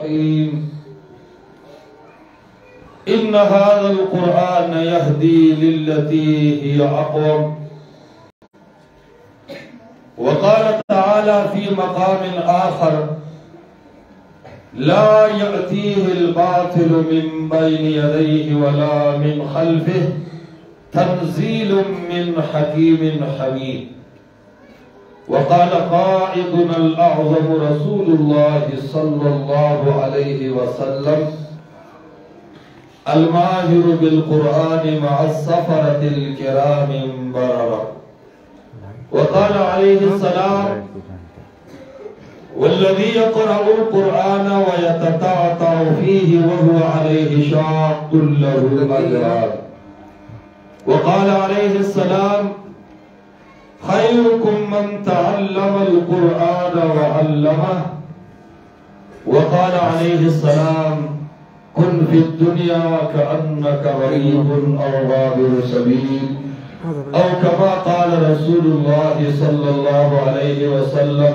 الرحيم إن هذا القرآن يهدي للتي هي أقوم. وقال تعالى في مقام آخر لا يأتيه الباطل من بين يديه ولا من خلفه تنزيل من حكيم حميد. وقال قائدنا الأعظم رسول الله صلى الله عليه وسلم الماهر بالقرآن مع السفرة الكرام بررة. وقال عليه السلام والذي يقرأ القرآن ويتتعتع فيه وهو عليه شاق له أجران. وقال عليه السلام خيركم من تعلم القرآن وعلمه. وقال عليه السلام كن في الدنيا كأنك غريب أو عابر سبيل، أو كما قال رسول الله صلى الله عليه وسلم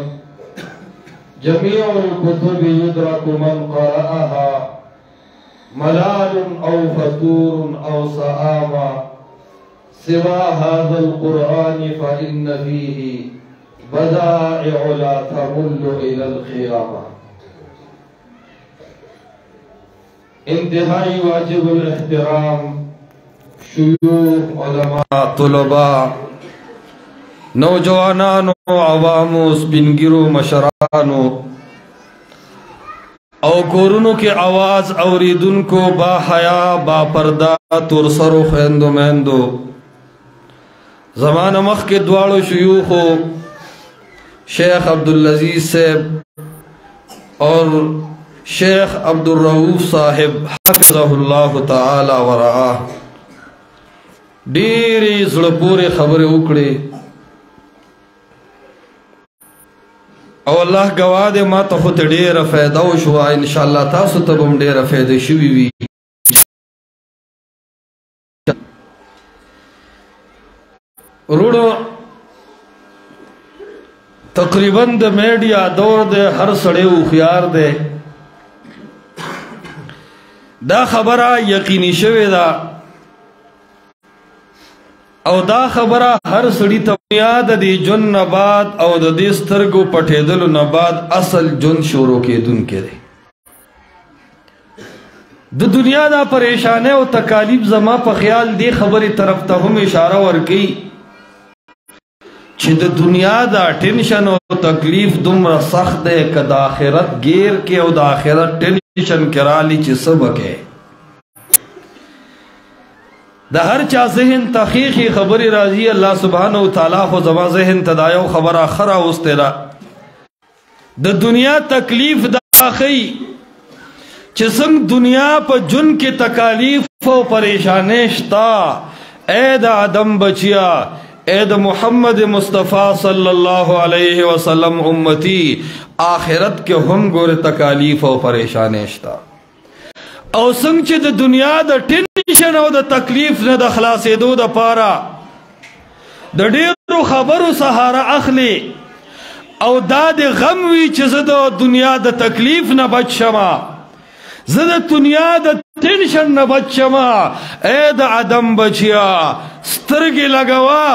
جميع الكتب يدرك من قرأها ملال أو فتور أو سآمة سوى هذا القرآن فإن فيه بدائع لا تمل إلى القيامة. انتهائی واجب الاحترام شیوخ علماء طلباء نوجوانانو عوامو سپنگرو مشرانو او کورونو کے آواز اوریدن کو با حیا با پردہ ترسر و خیندو مہندو زمان مخ کے دوارو شیوخو شیخ عبدالعزیز صاحب اور شیخ عبدالرؤوف صاحب حفظہ اللہ تعالی ورعاہ ڈیری زڑپورے خبر اکڑے او اللہ گواہ دے ما تا خود دیر فیدہ شوا انشاءاللہ تاسو تبم دیر فیدہ شوی وی. روڑو تقریباً دے میڈیا دور دے ہر سڑے اخیار دے دا خبرہ یقینی شوی دا او دا خبرہ ہر سڑی تبنیاد دی جن نباد او دا دی سترگو پٹھیدلو نباد اصل جن شورو کے دن کے دے دا دنیا دا پریشانے او تکالیب زما پا خیال دی خبری طرف تا ہم اشارہ ورکی چھ دا دنیا دا ٹینشن او تکلیف دمرا سخت دے کہ دا آخرت گیر کے او دا آخرت ٹینشن کرالی چھ سبکے دا ہر چا ذہن تحقیقی خبری راضی اللہ سبحانہ وتعالی خو زما ذہن تدایو خبر آخرہ استیرا دا دنیا تکلیف دا خی چسنگ دنیا پا جن کی تکالیف و پریشانشتا اے دا آدم بچیا اے دا محمد مصطفیٰ صلی اللہ علیہ وسلم امتی آخرت کے ہم گور تکالیف و پریشانشتا او سنگ چی دا دنیا دا ٹینشن او دا تکلیف نا دا خلاصی دو دا پارا دا دیرو خبرو سہارا اخلی او دا دی غموی چی زدو دنیا دا تکلیف نا بچ شما زد دنیا دا ٹینشن نا بچ شما اے دا عدم بچیا سترگی لگوا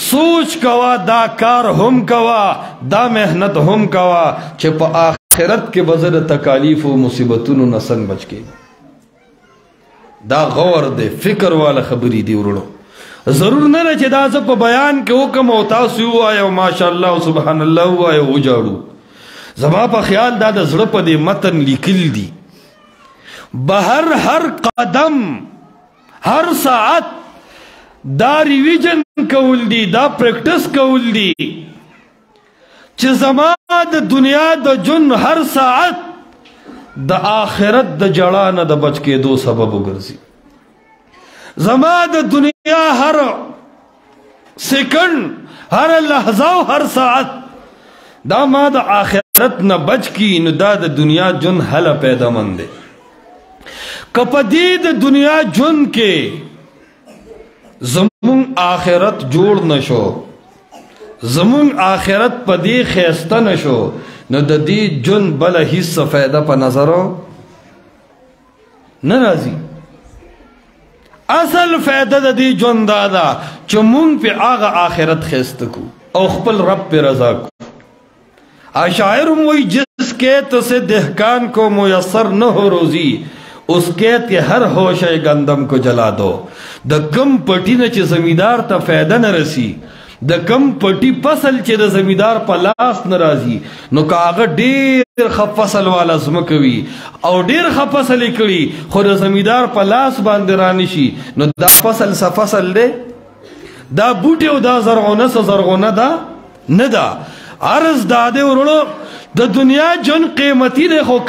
سوچ کوا دا کار ہم کوا دا محنت ہم کوا چی پا آخرت کے بزر تکالیف و مصیبتونو نسنگ بچ کے دا غور دے فکر والا خبری دی ورڑو ضرور نہ رہے دا زب بیان کے حکم و تاسی ہوا یا ماشاءاللہ و سبحان اللہ ہوا یا اجاڑو زما پا خیال دا زرپ دے متن لکل دی بہر ہر قدم ہر ساعت دا ریویجن کول دی دا پریکٹس کول دی چھ زما دا دنیا دا جن ہر ساعت دا آخرت دا جڑانا دا بچ کے دو سبب گرزی زما دا دنیا ہر سیکنڈ ہر لحظہ ہر ساعت دا ما دا آخرت نا بچ کی نو دا دنیا جن حل پیدا مندے کپدی دا دنیا جن کے زمون آخرت جوڑ نشو زمون آخرت پدی خیستہ نشو نو دا دی جن بلا حصہ فیدہ پا نظرو نرازی اصل فائدہ دا دی جون دادا چو مونگ پہ آغا آخرت خیست کو او خپل رب پہ رضا کو اشاعرم وی جس کیت سے دہکان کو میسر نہ ہو روزی اس کیت کے ہر ہوش گندم کو جلا دو دا کم پٹی نا چی زمیدار تا فائدہ نہ رسی دا کم پٹی پسل چی دا زمیدار پا لاس نرازی نو کاغا دیر خب فصل والا زمکوی او دیر خب فصل اکڑی خود زمیدار پا لاس باندرانشی نو دا فصل سا فصل دے دا بوٹے و دا زرغونہ سا زرغونہ دا ندا عرض دادے ورنو دا دنیا جن قیمتی دے خو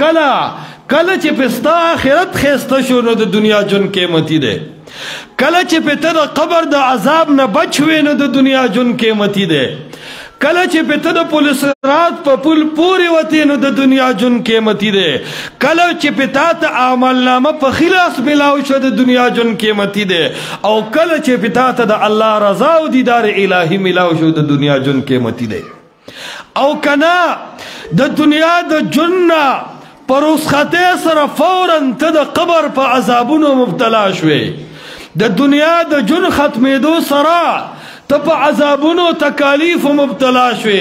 کلا چی پستا آخرت خیستا شو نو دا دنیا جن قیمتی دے کلا چی پتا دا قبر دا عذاب نا بچوے نو دا دنیا جن قیمتی دے کلا چی پتا دا پولیس رات پا پول پوری وطی نو دا دنیا جن قیمتی دے کلا چی پتا تا عمل نامہ پا خلاص ملاو شو دا دنیا جن قیمتی دے او کلا چی پتا تا دا اللہ رضا و دیدار الہی ملاو شو دا دنیا جن قیمتی دے او کنا دا دنیا دا جنہ پر اس خطے سر فوراً تا دا قبر پا عذابونو مبتلا شوے دا دنیا دا جن ختمی دو سرا تا پا عذابونو تکالیف مبتلا شوے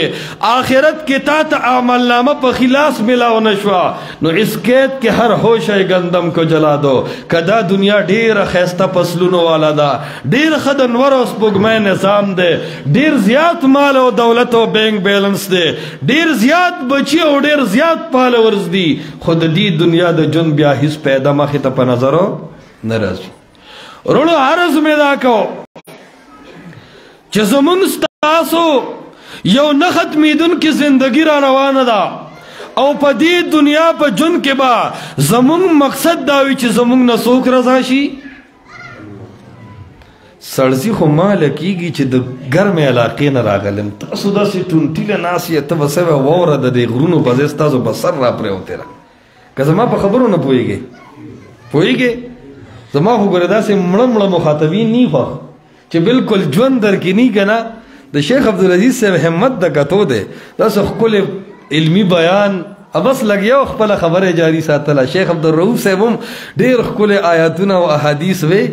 آخرت کے تا تا عمل نامہ پا خلاص ملاو نشوا نو اس کیت کے ہر ہوش گندم کو جلا دو کدا دنیا دیر خیستہ پسلونو والا دا دیر خدنور اس بگمے نظام دے دیر زیاد مال و دولت و بینک بیلنس دے دیر زیاد بچی و دیر زیاد پالورز دی خود دی دنیا دا جن بیا حس پیدا مخی تا پا نظرو نرازی رولو عرض میں دا کو چه زمون ستاسو یو نخت میدن کی زندگی را روان دا او پا دی دنیا پا جن کے با زمون مقصد داوی چه زمون نسوک رضا شی سرزی خو مال کیگی چه دا گرم علاقی نراغلم تاسو دا سی تونتیل ناسی تا بسے وورا دا دی غرونو بازستازو بسر را پرے ہوتے را که زما پا خبرو نا پوئی گے زما خو گردا سے مڑا مخاطبین نہیں خواہ چه بالکل جون در کی نہیں کنا دا شیخ عبدالعزیز سے حمد دا کتو دے دا سخ کل علمی بیان ابس لگیا خپل خبر جاری ساتلا شیخ عبدالرؤوف سے ہم دیر کل آیاتنا و احادیث وے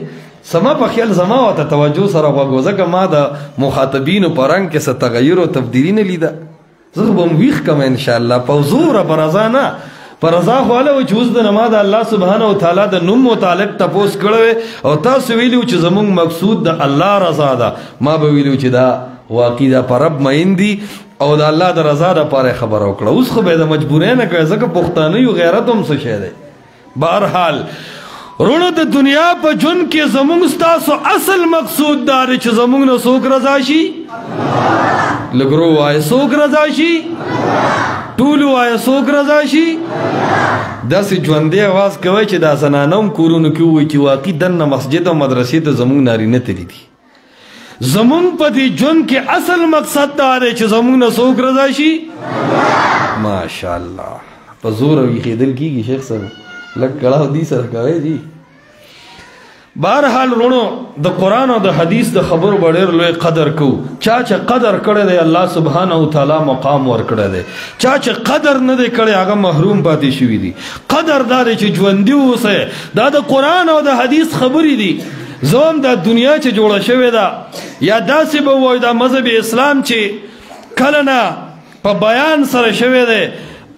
سما پا خیال زما و تا توجہ سر وگوزا که ما دا مخاطبین و پرنگ کسا تغییر و تبدیلین لیدا زغبم ویخ کم انشاءاللہ پوزور برازانا پر رضا خواله و چوز دا نما دا اللہ سبحانه و تعالی دا نم متعلق تپوس کروے او تاسو ویلیو چه زمون مقصود دا اللہ رضا دا ما بویلیو چه دا واقعی دا پر رب مین دی او دا اللہ دا رضا دا پار خبر اوکڑا اس خو بیدا مجبورین اکو ایسا که پختانی و غیرت ہم سشے دے بہرحال رونو دا دنیا پا جن کے زمون ستاسو اصل مقصود داری چه زمون نسوک رضا شی لگرو آئے سوک رضا شی ټولو آیا سوک رضا شي داسې ژوندی آواز کوي چې دا زنانه هم کورونو کې ووایي چې واقعي دننه مسجد او مدرسې ته زموږ نارینه تللي دي زموږ په دې ژوند کې اصل مقصد دا دی چې زموږ نه څوک رضا شي ماشاءالله په زور ویښېدل کېږي شیخ صاحب لږ کړاو دي سره کوئ جی بہرحال رونو دا قرآن و دا حدیث دا خبر بڑیر لوے قدر کو چاچا قدر کڑے دے اللہ سبحانہ و تعالی مقام ور کڑے دے چاچا قدر نہ دے کڑے آگا محروم پاتی شوی دی قدر دا دے چی جوندیو سے دا قرآن و دا حدیث خبری دی زوم دا دنیا چی جوڑا شوی دا یا دا سی بوئی دا مذہب اسلام چی کلنا پا بیان سر شوی دے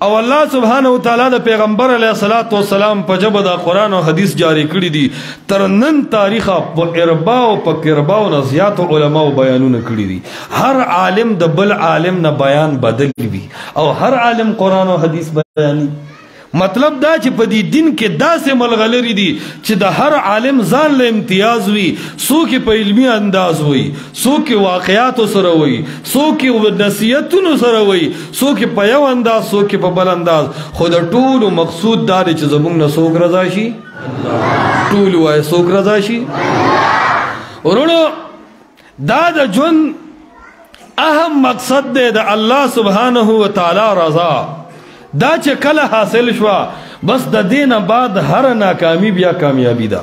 او اللہ سبحانہ وتعالی دا پیغمبر علیہ السلام پا جب دا قرآن و حدیث جاری کری دی ترنن تاریخا پا ارباو پا کرباو نزیات و علماء بیانون کری دی ہر عالم دا بل عالم نا بیان بدل بھی او ہر عالم قرآن و حدیث بیانی مطلب دا چې په دې دین کې داسې ملغلري دي چې د هر عالم ځان له امتیاز وي څوک په علمي انداز وي څوک واقعیاتو سره وي څوک نصیحتونو سره وي څوک په یو انداز څوک په بل انداز خو د ټولو مقصود دا دی چې زموږ نه څوک رضا شي ټول وایي څوک رضا شي ورونو دا د ژوند اهم مقصد دی د الله سبحانه وتعالی رضا دا چه کل حاصل شوا بس دا دین بعد ہر ناکامی بیا کامیابی دا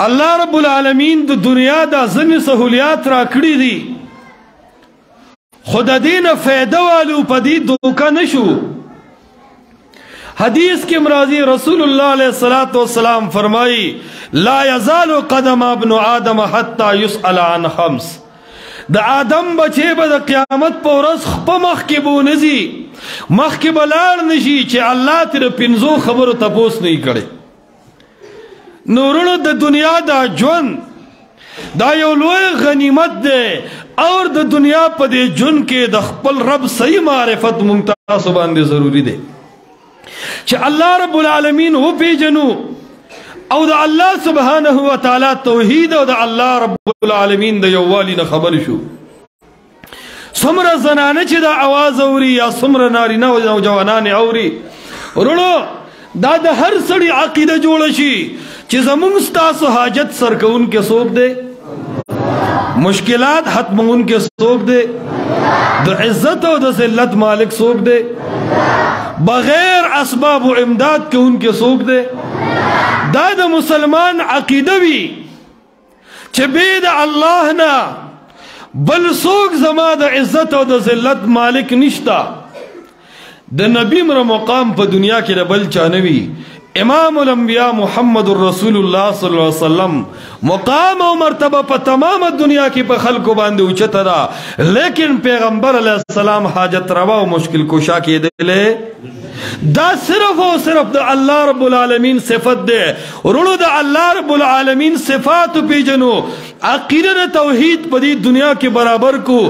اللہ رب العالمین دا دنیا دا زن سہولیات را کڑی دی خود دین فیدہ والو پا دی دوکا نشو حدیث کے مرازی رسول اللہ علیہ السلام فرمائی لا یزال قدم ابن آدم حتی یسأل عن خمس دا آدم بچے با دا قیامت پا ورس خپا مخکبو نزی مخکبالار نشی چے اللہ تیر پنزو خبر تپوس نہیں کرے نورن دا دنیا دا جون دا یولوی غنیمت دے اور دا دنیا پا دے جون کے دا خپل رب صحیح معرفت ممتاز باندے ضروری دے چه اللہ رب العالمین ہو پی جنو او دا اللہ سبحانہ وتعالی توحید او دا اللہ رب العالمین دا یوالی نا خبر شو سمر زنانه چه دا آواز اوری یا سمر ناری نو جوانان اوری رونو دا دا ہر سڑی عقیدہ جوڑشی چه زمون ستاسو حاجت سرکون کے سوک دے مشکلات حتم ان کے سوک دے دا عزت و دا ذلت مالک سوک دے بغیر اسباب و امداد کے ان کے سوک دے دا دا مسلمان عقیدہ بھی چھ بید اللہ نا بل سوک زما دا عزت و دا ذلت مالک نشتا دا نبی مر مقام پا دنیا کے بل چانوی امام الانبیاء محمد الرسول اللہ صلی اللہ علیہ وسلم مقام و مرتبہ پا تمام دنیا کی پا خلق باندے اچھتا دا لیکن پیغمبر علیہ السلام حاجت روا و مشکل کشا کی دلے دا صرف و صرف دا اللہ رب العالمین صفت دے رولو دا اللہ رب العالمین صفات پی جنو عقیدہ توحید پا دی دنیا کے برابر کو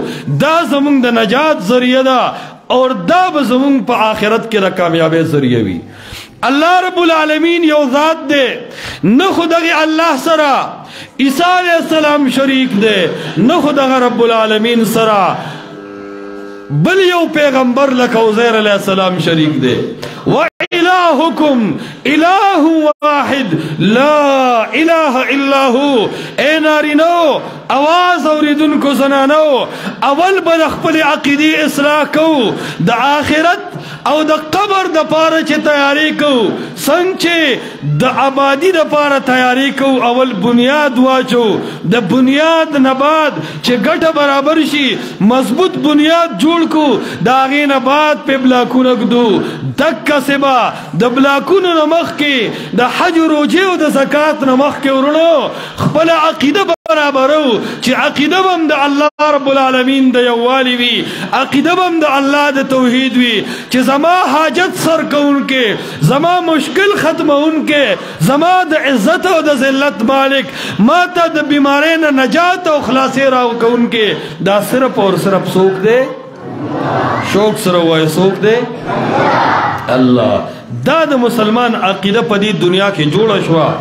دا زمون دا نجات ذریعہ دا اور دا بزمون پا آخرت کے دا کامیاب ذریعہ بھی اللہ رب العالمین یو ذات دے نہ خدای اللہ سرا عیسیٰ علیہ السلام شریک دے نہ خدای رب العالمین سرا بل یو پیغمبر لکا عزیر علیہ السلام شریک دے وَإِلَاهُكُمْ إِلَاهُ وَاحِدْ لَا إِلَاهَ إِلَّا هُ اے نارینو آواز اوریدن کو زنانو اول بلخ پل عقیدی اصلاح کو دا آخرت او دا قبر دا پارا چے تیاری کو سنچے دا آبادی دا پارا تیاری کو اول بنیاد واچو دا بنیاد نباد چے گٹا برابر شی مضبوط بنیاد جوڑ کو دا آغی نباد پہ بلاکون اگدو دکا سبا دا بلاکون نمخ کے دا حج روجے و دا زکاة نمخ کے ورنو خپل عقیدہ برابرو چی عقیدہ بم دا اللہ رب العالمین دا یوالی وی عقیدہ بم دا اللہ دا توحید وی چی زما حاجت سر کون کے زما مشکل ختم ان کے زما دا عزت و دا ذلت مالک ما تا دا بیمارین نجات و خلاصی راو کون کے دا صرف اور صرف سوک دے شوق سر ہوئے سوک دے اللہ دا دا مسلمان عقیدہ پا دی دنیا کے جوڑا شوا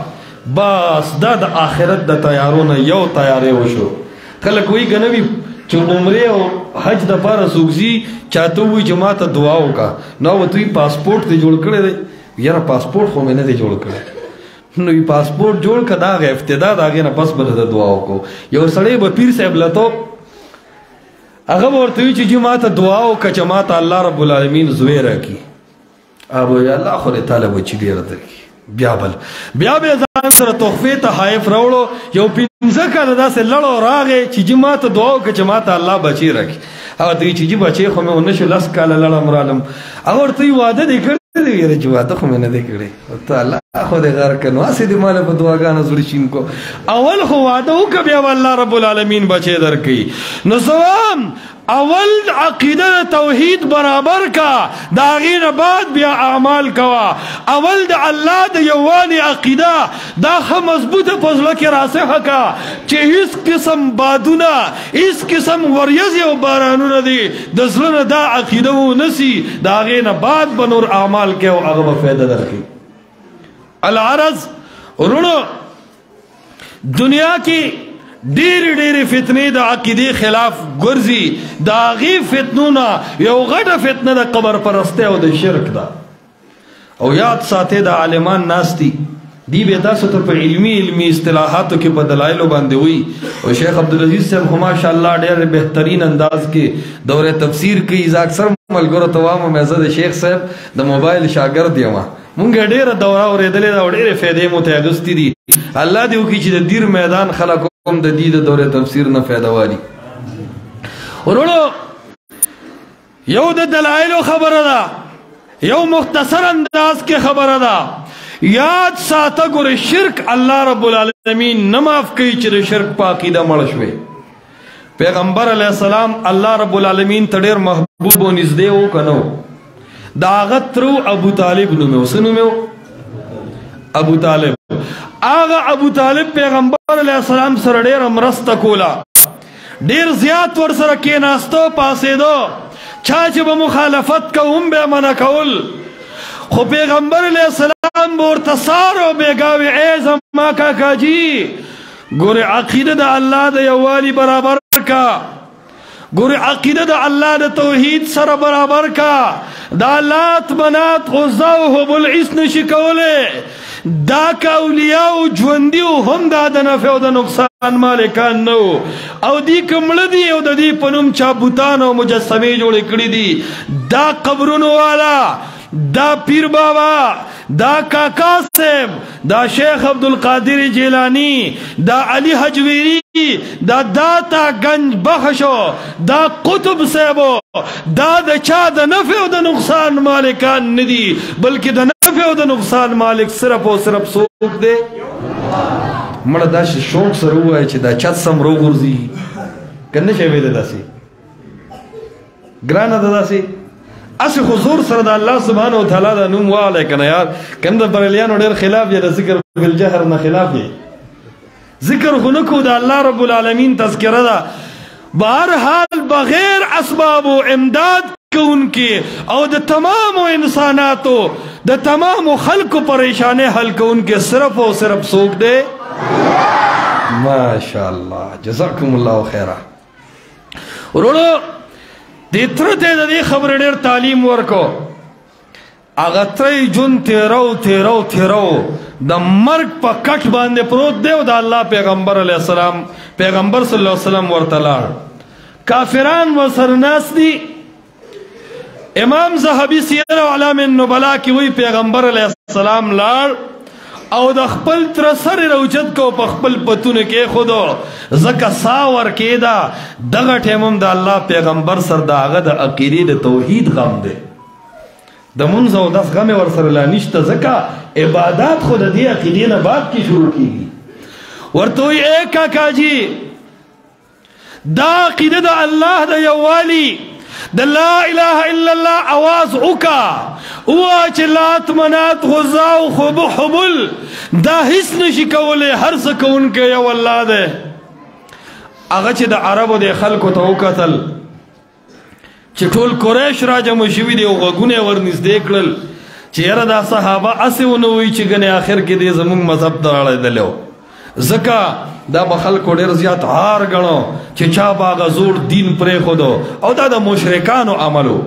بس دا دا آخرت دا تیارونا یو تیارے ہو شو کلک وی گنوی چو عمرے و حج دا پارا سوکزی چاہتو ہوئی جماعت دعاو کا نو توی پاسپورٹ تے جوڑ کرے دے یارا پاسپورٹ خو میں نے تے جوڑ کرے نوی پاسپورٹ جوڑ کا دا غیر افتداد آگے نا پس بلد دعاو کو یو سڑے با پیر صاحب لطو اغب اور توی چو جماعت دعاو کا جماعت اللہ رب العالمین زویرہ کی ابو یا اللہ خور طالب چی دیر درکی بیا بل بیا بیا زان سر تحفی تا حائف روڑو یو پینزکا دا سے لڑو راگے چی جماعت دعاو کا جماعت اللہ بچی رکھی اور توی چی جی بچے خو میں انشو لس کالا لڑا مرالم اور توی وعدہ دے کر دے یہ جوادہ خو میں نے دے کرے تو اللہ خود غیر کنو آسی دی مالا پا دعاگانا زرشین کو اول خو وعدہ ہو کبھی اللہ رب العالمین بچے در کی نصوام اول عقیدہ توحید برابر کا داغین بعد بیا اعمال کوا اول دا اللہ دا یوانی عقیدہ دا خم مضبوط پزلہ کے راسخ کا چہ اس قسم بادونا اس قسم وریزی و بارانونا دی دزلن دا عقیدہ و نسی داغین بعد بنور اعمال کے و اغبا فیدہ در کی العرض رونو دنیا کی دیر دیر فتنے دا عقیدی خلاف گرزی دا غی فتنونا یو غٹ فتنہ دا قبر پرستے و دا شرک دا او یاد ساتے دا عالمان ناستی دی بیتا سطر پر علمی اصطلاحاتو کے بدلائلو باندے ہوئی اور شیخ عبدالعزیز صاحب خو ماشاءاللہ دیر بہترین انداز کے دور تفسیر کی ازا اکثر ملگرو توام میزد شیخ صاحب دا موبائل شاگرد دیما مونگا دیر دورا و ریدلی دا و دیر فیدے متعدستی دی اللہ دیو کی چی دا دیر میدان خلقو کم دا دید دور تفسیر نا فیدہ والی ورولو یو دا دلائلو خبر دا یو مختصر انداز کے خبر دا یاد ساته ګور شرک الله رب العالمین نماف کوي چې شرک پاکی دا مړ شوی پیغمبر علیہ السلام الله رب العالمین ته ډېر محبوب او نږدې و کنو دا غترو ابو طالب نومو سنومو ابو طالب آغا ابو طالب پیغمبر علیہ السلام سره ډېر مرسته کولا ډېر زیات ور سره کېناستو پاسېدو چا چې به مخالفت کوم به منع کول خو پیغمبر علیہ السلام ورته سارو بیګاوي ای زما کاکا جی ګور عقیده د الله د یووالي برابر کا ګور عقیده د الله د توحید سره برابر کا دا لات منات غزا او هبل عیس نشي کوله دا کا اولیاء او ژوندۍ هم دا د نفع او د نقصان مالکان نو او دی کمل دی او د دې پنوم چا بوتان او مجسمه جوړ کړی دي دا قبرونو والا دا پیر بابا دا کاکا صاحب دا شیخ عبدالقادر جیلانی دا علی حجویری دا داتا گنج بخشو دا قطب صاحبو دا دا چا دا نفع و دا نقصان مالکان ندی بلکہ دا نفع و دا نقصان مالک صرف و صرف سوک دے مڑا دا شوق سر ہوا ہے چھ دا چت سم رو گرزی کننے شوی دا سی گرانا دا سی اس حضور سره د الله سبحانه و تعالی د نوم واله کنه یار کنده بریلیانو ډیر خلاف دی د ذکر بالجهر نه خلاف دی ذکر غنکو د الله رب العالمین تذکرہ دا بہرحال بغیر اسباب و امداد کون کی او د تمام انساناتو د تمام خلق پریشانے حل کون کے صرف و صرف سوک دے ماشاءاللہ جزاکم اللہ خیرہ ورولو دیتر تے دا دی خبر دیر تعلیم ورکو اغتری جن تیرو دا مرگ پا کٹ باندے پروت دے و دا اللہ پیغمبر علیہ السلام پیغمبر صلی اللہ علیہ وسلم ورطلار کافران و سرناس دی امام زہبی سیر و علام النبلا کی وی پیغمبر علیہ السلام لار او د خپل تر سره روجت کو په خپل پتون کې خودو زکه ساور کېدا دغه ټیمم د الله پیغمبر سر داغه د عقیده د توحید غم دی د منځ او د غم ور سره لا نشته زکه عبادت خود د عقیده نه بعد کی شروع کیږي ورته یې کاکا جی دا عقیده د الله د یووالي د لا اله الا الله आवाज اوکا او چلات منات غزا او خب حبل دا هیڅ نشي کوله هر څه کون کې یو الله ده هغه چې د عربو د خلکو ته وکتل چې ټول قریش راجم شوی دی او غونه ورنږدې کړل چې یاره دا صحابه اسونه وی چې ګنې اخر کې دې زموږ مذهب ته اړېدلو زکا دا بخلکو ډیر زیات هار غنو چې چا باغ زور دین پرې خودو او دا د مشرکانو عملو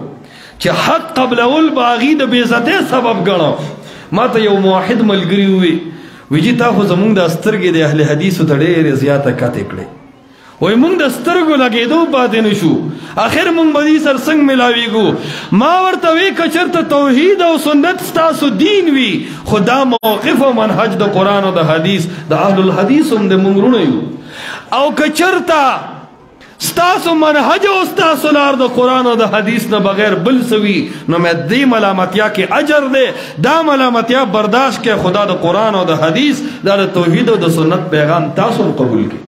چې حق قبل اول باغی د بیزته سبب غنو ما ته یو موحد ملګری وی ویجی تا خو زمونږ د سترګې د اهل حدیثو ته ډېرې زیاته کتې کړې وای مونږ د سترګو لګېدو پاتې نه شو اخر مونږ به دې سر څنګه ملاویږو ما ورته وی که چېرته توحید او سنت ستاسو دین وي خو دا موقف او منهج د قرآن او د حدیث د اهل الحدیث هم د مونږ وروڼه یو او که چېرته ستاسو منهج او ستاسو لار د قرآن او د حدیث نه بغیر بل سوي نو مې دې ملامتیا کې اجر دی دا ملامتیا برداشت کې خدا د قرآن او د حدیث دا د توحید او د سنت پیغام تاسو قبول کړئ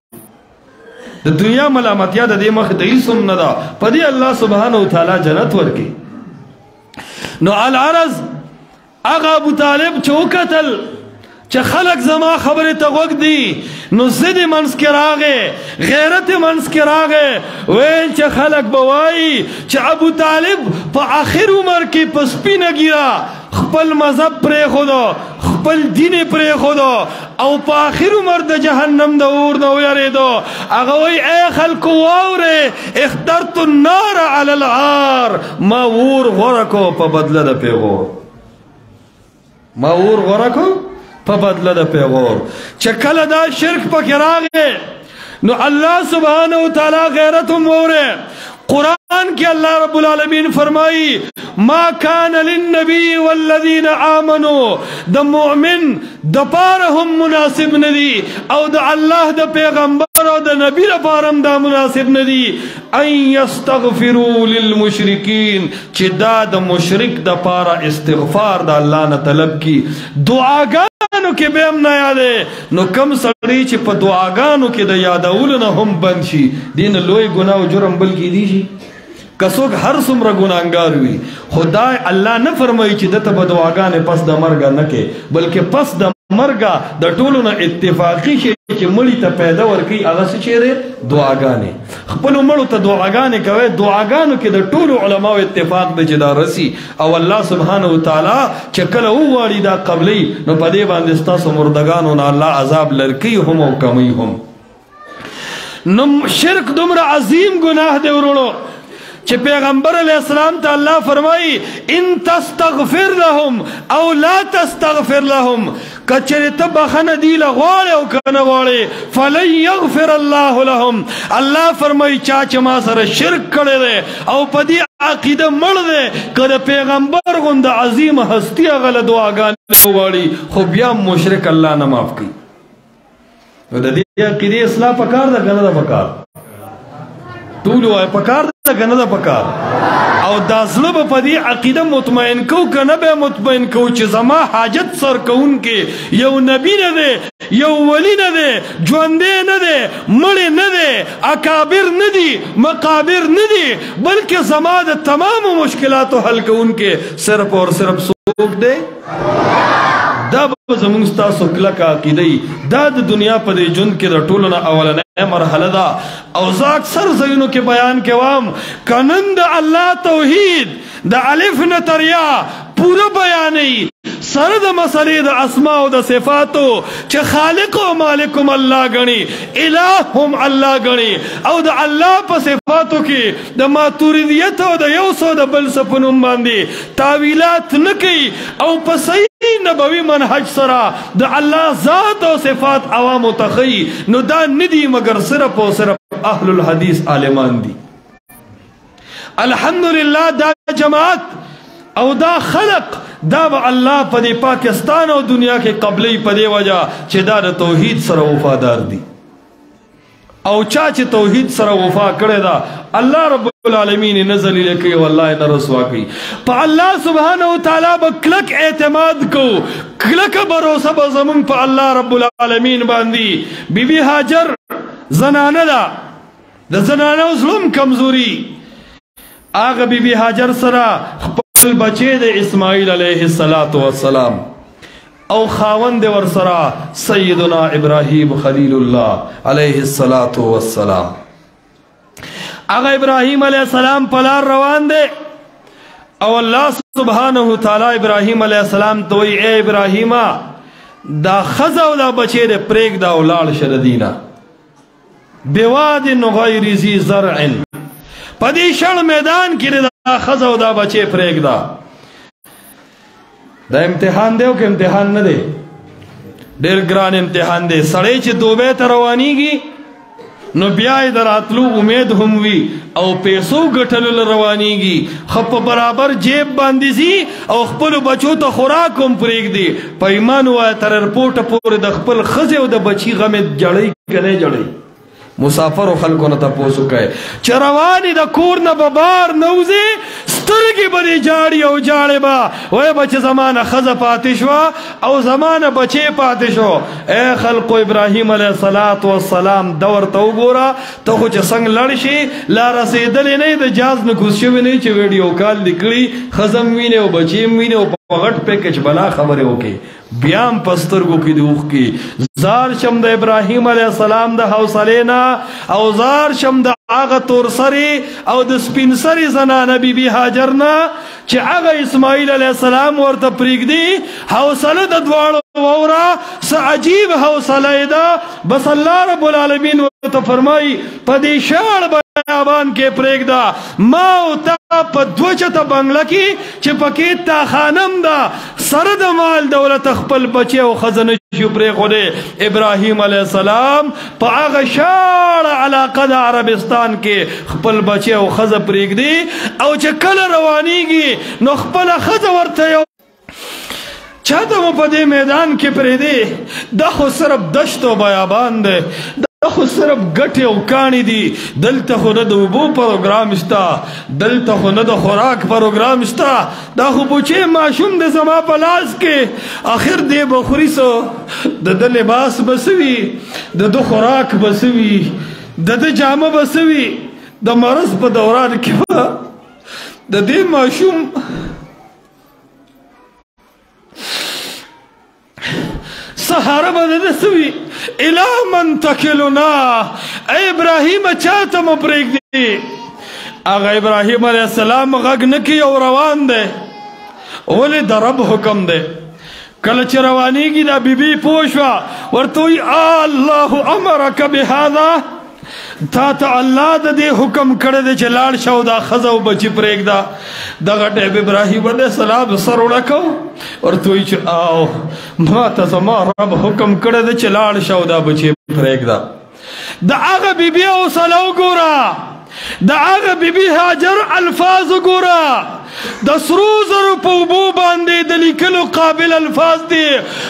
د دنیا ملامتیا د دې مخ د هیڅ نه ده په دې الله سبحانه و تعالی جنت ورکړي نو العرض اغا ابو طالب چوکتل چې خلق زما خبره ته وګ دی نو زید منس کې راغې غیرت منس کې راغې ویل چې خلق بوای چې ابو طالب په اخر عمر کې پسپینه ګیرا خپل مذهب پرې خودو خپل دین پرې خودو او په اخر عمر د جهنم د اور نه ویریدو هغه وی اے خلق واوره اخترت النار علی العار ما ور غرکو په بدله د پیغور ما ور غرکو په بدله د پیغور چې کله دا شرک پکې راغی نو الله سبحانه و تعالی غیرت هم وره قرآن کی اللہ رب العالمین فرمائی ما کان للنبی والذین آمنوا دا مؤمن دا پارهم مناسب ندی او دا اللہ دا پیغمبر او د نبی لپاره دا مناسب ندی ان یستغفروا للمشرکین چې دا د مشرک د پاره استغفار د الله نه طلب کی دعاګانو کې به هم نه یادې نو کم سړی چې په دعاګانو کې د یادولو نه هم بند شي دین لوی ګناه او جرم بل کې دی شي کڅوګ هر څومره ګناهګار وي خدای الله نه فرمایي چې دته په دعاګانې پس د مرګ نه کې بلکې پس د مرګ د ټولو نه اتفاقی شي چې مړی ته پیدا ورکی هغه څه چیرې دعاګانې خپل مړو ته دعاګانې کوي دعاګانو کې د ټولو علماو اتفاق دی چې دا رسی او الله سبحانه وتعالی چې کله وواړي دا قبلی نو په دې باندې ستاسو مردگانو نه الله عذاب لرکی هم او کمی هم نو شرک دومره عظیم گناه دی ورونو چې پیغمبر علیہ السلام ته الله فرمایي ان تستغفر لهم او لا تستغفر لهم کچره ته بخنه دی لغواړي او کنه غواړي فلن يغفر الله لهم الله فرمایي چا چې ما سره شرک کړی دی او په دې عقیده مړ دی کله پیغمبر غوند عظیم هستی غل دعاګانې غواړي خو بیا مشرک الله نه معاف کوي نو د دې عقیده اصلاح پکار ده کنه ده پکار ټول وای پکار ده کنه ده پکار او دا زړه په دې عقیده مطمئن کو کنه به مطمئن کو چې زما حاجت سر کون کې یو نبی نه دی یو ولی نه دی ژوندې نه دی مړ نه دی اکابر نه دی مقابر نه دی بلکې زما د تمام مشکلاتو حل کون کې صرف اور صرف څوک دی دا زمونږ ستاسو کلکه عقیده دا د دنیا په دې ژوند کې د ټولو نه اولنۍ مرحله ده او زه اکثر ځایونو کې بیان کوم که نن د الله توحید د الف نه تر یا پوره بیانوي سره د مسلې د اسماء او د صفاتو چې خالق او مالک هم الله ګڼي اله هم الله ګڼي او د الله په صفاتو کې د ماتوریدیت او د یو څو د بل څه په نوم باندې تاویلات نه کوي او په صحیح نبوي منهج سره د الله ذات او صفات عوامو ته ښیي نو دا نه دي مګر صرف او صرف اهل الحدیث عالمان دي الحمدلله دا جماعت او دا خلق دا با اللہ پا دی پاکستان و دنیا کے قبلی پا دی وجہ چی دا دا توحید سر وفادار دی او چاچ توحید سر وفا کرے دا اللہ رب العالمین نزلی لکی واللہ نرسوا کی پا اللہ سبحانہ وتعالی با کلک اعتماد کو کلک بروسہ با زمان پا اللہ رب العالمین باندی بی بی حاجر زنانہ دا زنانہ ظلم کمزوری آغا بی بی حاجر سرا بچے دے اسماعیل علیہ السلام او خاوند ورسرا سیدنا ابراہیم خلیل اللہ علیہ السلام اگا ابراہیم علیہ السلام پلار روان دے او اللہ سبحانہ تعالی ابراہیم علیہ السلام توئی اے ابراہیم دا خزا دا بچے دے پریک دا اولاد شردینا بیواد غیر ذی زرع پدی شڑ میدان کی دا خزا دا بچے پریک دا دا امتحان دے او کہ امتحان نہ دے دیر گران امتحان دے سڑے چی دوبے تروانی گی نو بیائی در اتلو امید ہموی او پیسو گٹھل روانی گی خپ برابر جیب باندی سی او خپل بچو تا خوراکم پریک دی پا ایمان ہوا تر ارپورٹ پور دا خپل خزے و دا بچی غمت جڑی کنے جڑی مسافر و خلقو نتا پوسو کئے چروانی دا کور نبابار نوزی سترگی بری جاڑی او جاڑی با وے بچے زمانہ خز پاتشوا او زمانہ بچے پاتشو اے خلقو ابراہیم علیہ السلام دور تو گورا تو خوچ سنگ لڑشی لا رسیدلی نہیں دا جاز نکوس شوی نہیں چی ویڈیو کال دکڑی خزم وینے او بچیم وینے او پغٹ پہ کچ بلا خبرے ہوکے بیام پسترگو کی دوخ کی زار شم دا ابراہیم علیہ السلام دا حوصلینا او زار شم دا آغا تور سری او دا سپین سری زنانا بی بی حاجرنا چی آغا اسماعیل علیہ السلام ورطا پریگ دی حوصل دا دوارو وورا سا عجیب حوصلہ دا بس اللہ رب العالمین ورطا فرمائی پدی شاڑ بیابان کے پریگ دا ماو تا پا دوچتا بنگلا کی چی پاکی تا خانم دا سرد مال دولت خپل بچے و خزن شپرے خودے ابراہیم علیہ السلام پا آغا شاڑ علاقہ دا عربستان کے خپل بچے و خز پریگ دی او چی کل روانی گی نو خپل خز ورتے چاہتا مو پا دے میدان کے پریدے دا خو صرف دشت و بیابان دے دا خو صرف ګټې او کاڼي دي دلته خو نه د اوبو پروګرام شته دلته خو نه د خوراک پروګرام شته دا خو بوچې ماشوم د زما په لاس کې آخر دی به خوري څه د ده لباس به څه وي د ده خوراک به څه وي د ده جامه به څه وي د مرض په دوران کې به د دې ماشوم سهاره به د ده څه وي الی من تکلنا ای ابراهیم چاته مو پرېږدي هغه ابراهیم علیه السلام غږ نه کوي او روان دی ولې د رب حکم دی کله چې روانېږي دا بیبي پوه شوه ورته وایي الله امرک بهذا تا ته الله د دې حکم کړی دی چې لاړ شه او دا ښځه او بچي پرېږده دغه ټیم ابراهیم علیه السلام سر وړکو ورته وایي چې او ما ته زما رب حکم کړی دی چې لاړ شه او دا بچي پرېږده د هغه بیبي حوصله وګوره د هغه بیبي هاجر الفاظ وګوره د سرو زرو په اوبو باندې د لیکلو قابل الفاظ دي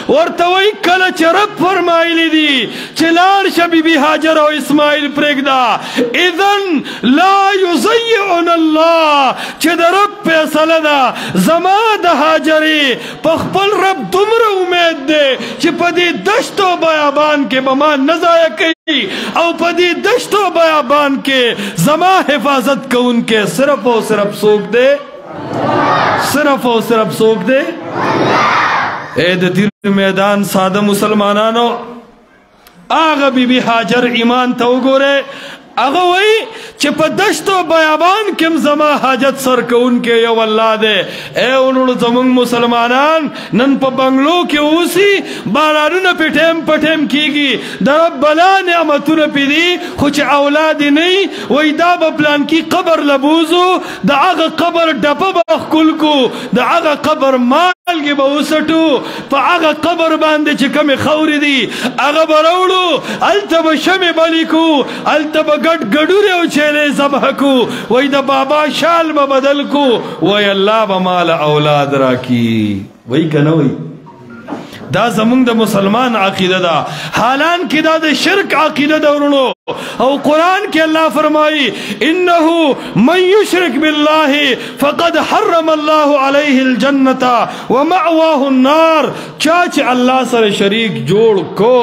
ورته وایي کله چې رب فرمایلی دي چې لاړ شه بیبي هاجر او اسماعیل پرېږده اذن لا یضیعنا الله چې د رب فیصله ده زما د هاجرې په خپل رب دومره امید دی چې په دې دشت و بیابان کې به ما نه ضایع کوي او په دې دشت و بیابان کې زما حفاظت کوونکی صرف او صرف څوک دی صرف او صرف څوک دی اے د تیر میدان ساده مسلمانانو هغه بیبي هاجر ایمان ته وګورئ هغه وایي چې په دشت و بیابان کې هم زما حاجت سر کوونکی یو الله دی اے ورونو زموږ مسلمانان نن په بنګلو کې اوسي بارانونه په ټیم په ټیم کېږي د رب بلا نعمتونه پې دي خو چې اولاد یې نه وي وایي دا به پلانکي قبر له بوځو د هغه قبر ډپه به ښکل کړو د هغه قبر مالګې به وسټو په هغه قبر باندې چې کومې خاورې دي هغه به راوړو هلته به شمې بلې کړو هلته به ګډ ګډورې او چیلې ذبح کو وای د بابا شال به بدل کو وای الله به مال اولاد راکي وای کنه وای دا زمونږ د مسلمان عقیده ده حالان کې دا د شرک عقیده ده ورونو او قرآن کې الله فرمایي انه من یشرک بالله فقد حرم الله علیه الجنة ومأواه النار چا چې الله سره شریک جوړ کو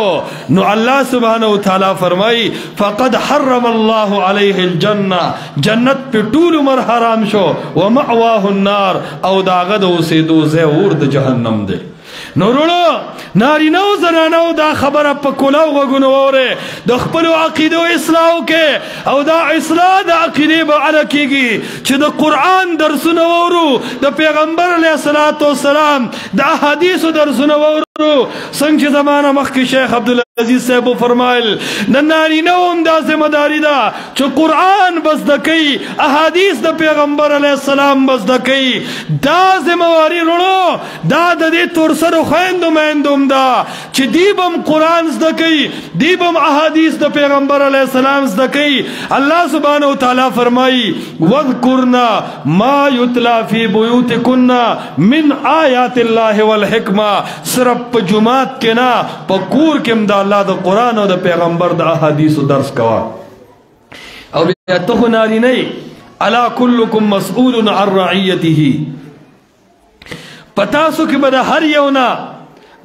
نو الله سبحانه وتعالی فرمایي فقد حرم الله علیه الجنة جنت په ټول عمر حرام شو ومأواه النار او داغه د اوسېدو ځای اور د جهنم دی نورونو نارینه او زنانه دا خبره په کلاو غوږونو واورئ د خپلو عقیدو اصلاح وکړئ او دا اصلاح د عقیدې به هله کېږي چې د قرآن درسونه واورو د پیغمبر علیه الصلاة والسلام د احادیثو درسونه واورو څنګه چې زمانه مخکې شیخ عبدالعزیز صاحب فرمایل د نارینه هم دا ذمه داري ده چې قرآن به زده کوي احادیث د پیغمبر علیه السلام به زده کوي دا ذمهواري رونو دا د دې تورسرو خویندو میندو هم ده چې دی به هم قرآن زده کوي دی به هم احادیث د پیغمبر علیه السلام زده کوي الله سبحانه وتعالی فرمایي واذکرنا ما یتلی فی بیوتکن من آیات الله والحکمه صرف په جماعت کې نه په کور کې هم د الله د قرآن او د پیغمبر د احادیثو درس کوه او بیا ته خو نارینه یې الا کلکم مسئول عن رعیته په تاسو کې به د هر یو نه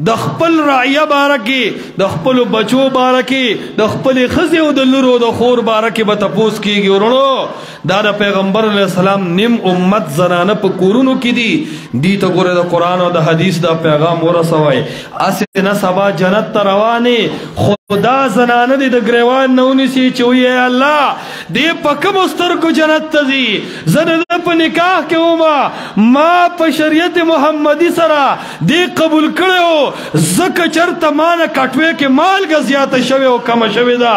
د خپل رعیه باره کې د خپلو بچو باره کې د خپلې ښځې او د لور او د خور باره کې به تپوس کېږي ورونو دا د پیغمبر علیه السلام نیم امت زنانه په کورونو کې دي دي ته ګوره د قرآن او د حدیث دا پیغام ورسوئ هسې نه سبا جنت ته روانې خو دا زنانه دي د ګریوان نه ونیسي چې وایي ای الله دې په کومو سترګو جنت ته ځي زه د ده په نکاح کې ومه ما په شریعت محمدي سره دې قبول کړی و ځکه چېرته ما نه کټوې کې مالګه زیاته شوې او کمه شوې ده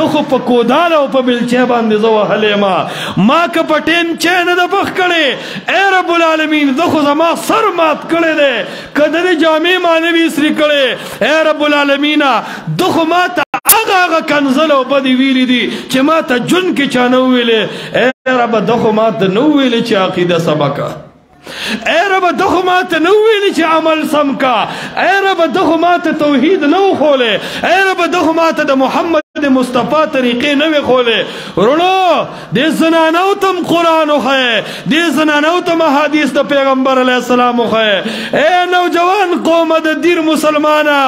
ده خو په کوداله او په بلچې باندې زه وهلی ما که په ټیم چی نه ده پخ کړی ای رب العالمین ده خو زما سر مات کړی دی که د دې جامې ما نه وي اسري کړی ای رب العالمینه ده خو ما ته هغه کنزل او بدې ویلي دي چې ما ته جون کې چا نه وویلې ای ربه ده خو ما ته نه وویلې چې عقیده سبه که اے رب دخو ما ته نو ویلی چې عمل سم کا اے رب دخو ما ته توحید نو خوله اے رب دخو ما ته د محمد مصطفیٰ طریقے نوے کھولے رونو دے زنانو تم قرآن خے دے زنانو تم حدیث دا پیغمبر علیہ السلام خے اے نوجوان قوم دا دیر مسلمانا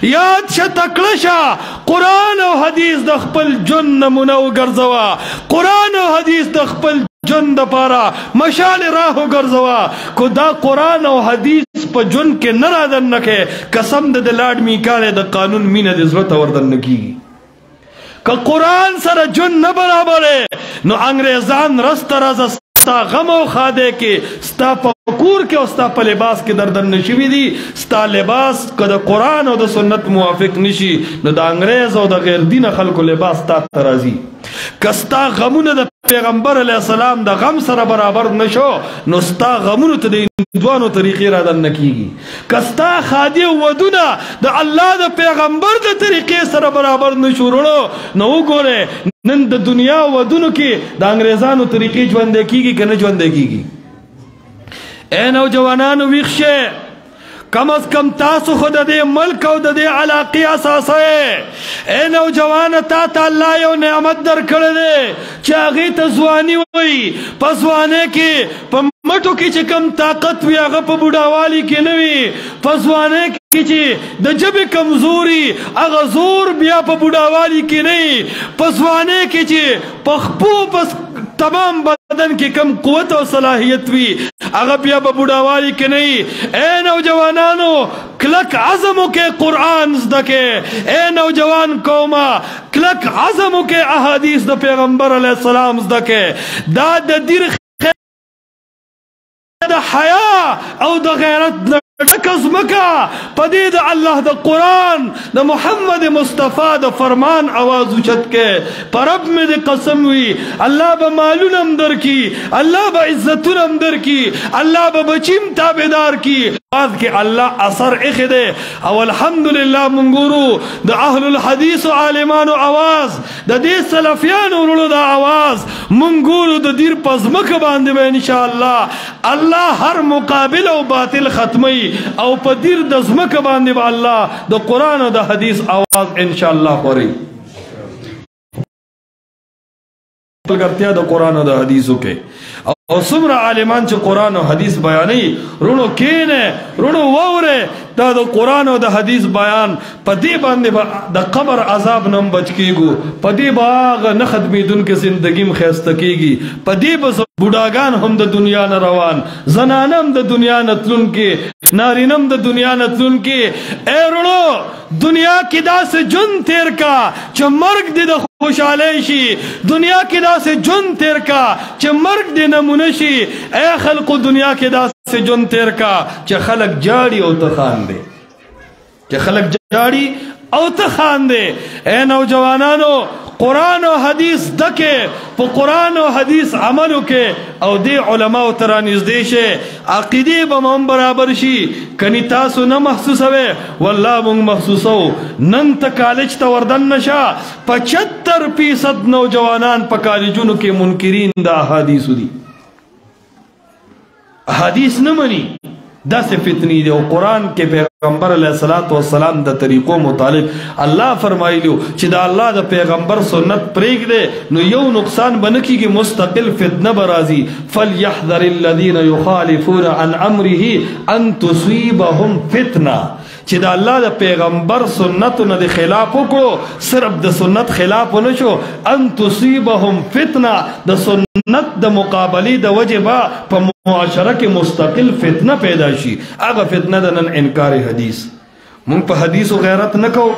یاد شا تکلشا قرآن و حدیث دا خپل جن نمونو گرزوا قرآن و حدیث دا خپل جن دا پارا مشال راہو گرزوا کو دا قرآن و حدیث پا جن کے نرادن نکے قسم دا لاڈ میکالے دا قانون مین دا ضرورت وردن نکی کہ قرآن سر جن نہ برابر ہے نو انگریزان رست رازا ستا غم و خادے کے ستا پکور کے ستا پا لباس کے دردن نشوی دی ستا لباس کہ دا قرآن و دا سنت موافق نشی نو دا انگریز و دا غیر دین خلق و لباس تا ترازی کستا غمون دا پیغمبر علیہ السلام دا غم سر برابر نشو نو ستا غمون تا دا دوانو طریقی را دن نکیگی کستا خادی ودونا دا اللہ دا پیغمبر دا طریقی سر برابر نشو رونو نو گولے نن دا دنیا ودونو کی دا انگریزانو طریقی جوندے کیگی کہ نجوندے کیگی اے نوجوانانو ویخشے کم از کم تاسو خود دے ملک و دے علاقی اساس ہے اے نوجوان تا اللہ یو نعمت در کردے چاگی تزوانی ہوئی پزوانے کی مٹو کی چکم طاقت وی اغا پا بڑاوالی کی نوی پزوانے کی چی دا جب کمزوری اغا زور بیا پا بڑاوالی کی نئی پزوانے کی چی پخپو پس تمام بدن کی کم قوت و صلاحیت وی اغا بیا پا بڑاوالی کی نئی اے نوجوانانو کلک عظمو کے قرآن زدکے اے نوجوان قوما کلک عظمو کے احادیث دا پیغمبر علیہ السلام زدکے دا دیر دا حیاء او دا غیرت ڈکز مکا پدید اللہ دا قرآن دا محمد مصطفیٰ دا فرمان آواز اچھت کے پرب میں دے قسم ہوئی اللہ با مالون امدر کی اللہ با عزتون امدر کی اللہ با بچیم تابدار کی آواز کے اللہ اثر اخدے او الحمدللہ منگورو دا اہل الحدیث و عالمان و آواز دا دے سلفیان و رلو دا آواز منگورو دا دیر پزمک باندے میں انشاءاللہ اللہ ہر مقابل و باطل ختمی او پا دیر دزمک باندے با اللہ دا قرآن و دا حدیث آواز انشاءاللہ خوری کرتیا دا قرآن و دا حدیثو کے او سمر عالمان چا قرآن و حدیث بیانی رونو کینے رونو وورے دا قرآن و دا حدیث بیان پا دی باندے دا قبر عذاب نم بچ کی گو پا دی با آغا نخدمی دن کے زندگیم خیستکی گی پا دی با بڑاگان ہم دا دنیا نروان زنانم دا دنیا نتلن کی نارینم دا دنیا نتلن کی اے رونو دنیا کی دا سے جن تیر کا چا مرگ دی دا خوشالیشی دنیا کی دا سے جن تیر کا چا مرگ دی نمونشی اے خلق دنیا کی دا سے جن تیر کا چا خلق جاڑی او تخان دے چا خلق جاڑی او تخان دے اے نوجوانانو قرآن و حدیث دکے پا قرآن و حدیث عملو کے او دے علماء ترانیز دیشے عقیدی بمہم برابر شی کنی تاسو نہ محسوس ہوئے واللہ منگ محسوس ہو نن تا کالج تا وردن نشا 75% نوجوانان پا کالجونو کے منکرین دا حدیثو دی حدیث نمانی دا سے فتنی دے و قرآن کے پیغمبر علیہ السلام دا طریقوں مطالب اللہ فرمائی لیو چی دا اللہ دا پیغمبر سنت پریگ دے نو یو نقصان بنکی کی مستقل فتنہ برازی فَلْيَحْذَرِ الَّذِينَ يُخَالِفُونَ عَنْ أَمْرِهِ أَن تُصِيبَهُمْ فِتْنَةً چی دا اللہ دا پیغمبر سنتو نا دے خلافو کو صرف دا سنت خلافو نشو ان تصیبہم فتنہ دا سنت دا مقابلی دا وجبہ پا معاشرہ کے مستقل فتنہ پیدا شی آگا فتنہ دا نن انکار حدیث منگ پا حدیث و غیرت نکو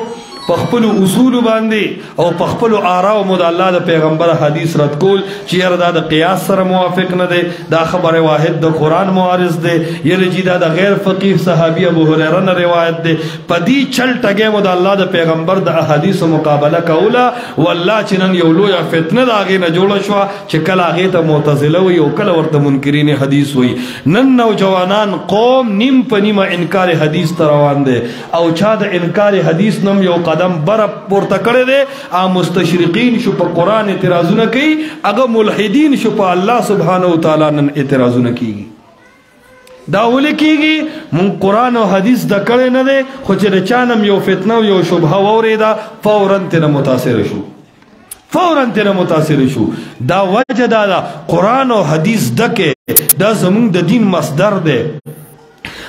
پخپلو اصول باندے او پخپلو آراو مد اللہ دا پیغمبر حدیث رد کول چیر دا قیاس سر موافق ندے دا خبر واحد دا قرآن معارض دے یہ رجی دا غیر فقیف صحابی ابو حریرہ روایت دے پا دی چل ٹگے مد اللہ دا پیغمبر دا حدیث و مقابلہ کولا واللہ چنن یولو یا فتنہ دا آگے نجوڑا شوا چکل آگے تا معتزلہ ہوئی او کل ورطا منکرین حدیث ہوئی نن نوجوانان قوم نیم پا نیم انکار حدیث تروان دے او چا دا انکار حدیث نم یو قدم برا پورتا کرے دے آ مستشرقین شو پا قرآن اعتراضو نہ کی اگا ملحدین شو پا اللہ سبحانہ وتعالی نن اعتراضو نہ کی گی دا ولیکيږي مون قرآن او حدیث د کړه نه دی خو چې د چانم یو فتنه او یو شبهه وریدا فورا تنه متاثر شو دا وجه دا قرآن او حدیث دکه دا زمون د دین مصدر دی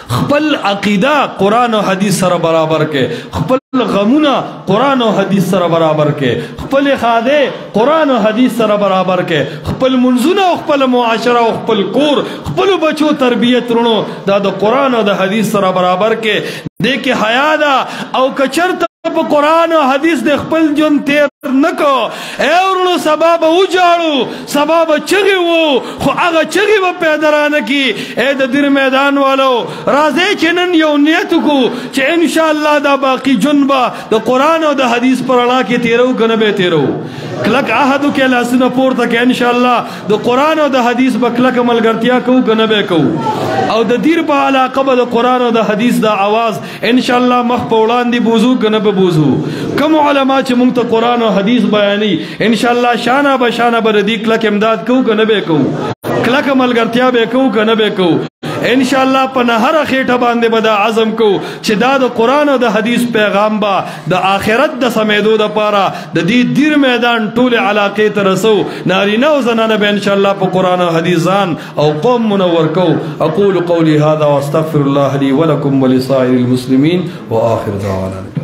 خپل عقیده قرآن او حدیث سره برابر کې خپل غمونه قرآن او حدیث سره برابر کې خپل خاده قرآن او حدیث سره برابر کې خپل منځونه او خپل معاشره او خپل کور خپل بچو تربیت رونو دا د قرآن او د حدیث سره برابر کې دې کې حیا ده او کچرته په قرآن او حدیث د خپل جون تیر نکو اورونو سبب وجاړو سبب چغي وو خو هغه چغي په پیدرانه کې اې د دیر میدان والو راځي چې نن یو نیت کو چې ان شاء الله دا باقی جنبا د قرآن او د حدیث پر اړه کې تیرو کنه به تیرو کلک عهدو کې لاسونه پورته کې ان شاء الله د قرآن او د حدیث په کلک ملګرتیا کو کنه به کو او د دیر په علاقه به د قرآن او د حدیث د आवाज ان شاء الله مخ په وړاندې بوزو کنه به بوزو کوم علما چې مونږ ته قرآن او حدیث بیانې ان شاء الله شانه بشانه بر دې کلک امداد کو کنه به کو کلک ملګرتیا به کو کنه به کو ان شاء الله په هر خېټه باندې به دا عزم کو چې دا د قرآن او د حدیث پیغام با د آخرت د سمیدو د پاره د دې دیر میدان ټول علاقې ته رسو نارینه او زنانه به ان شاء الله په قرآن او حدیث ځان او قوم منور کو اقول قولي هذا واستغفر الله لي ولكم ولسائر المسلمين واخر دعوانا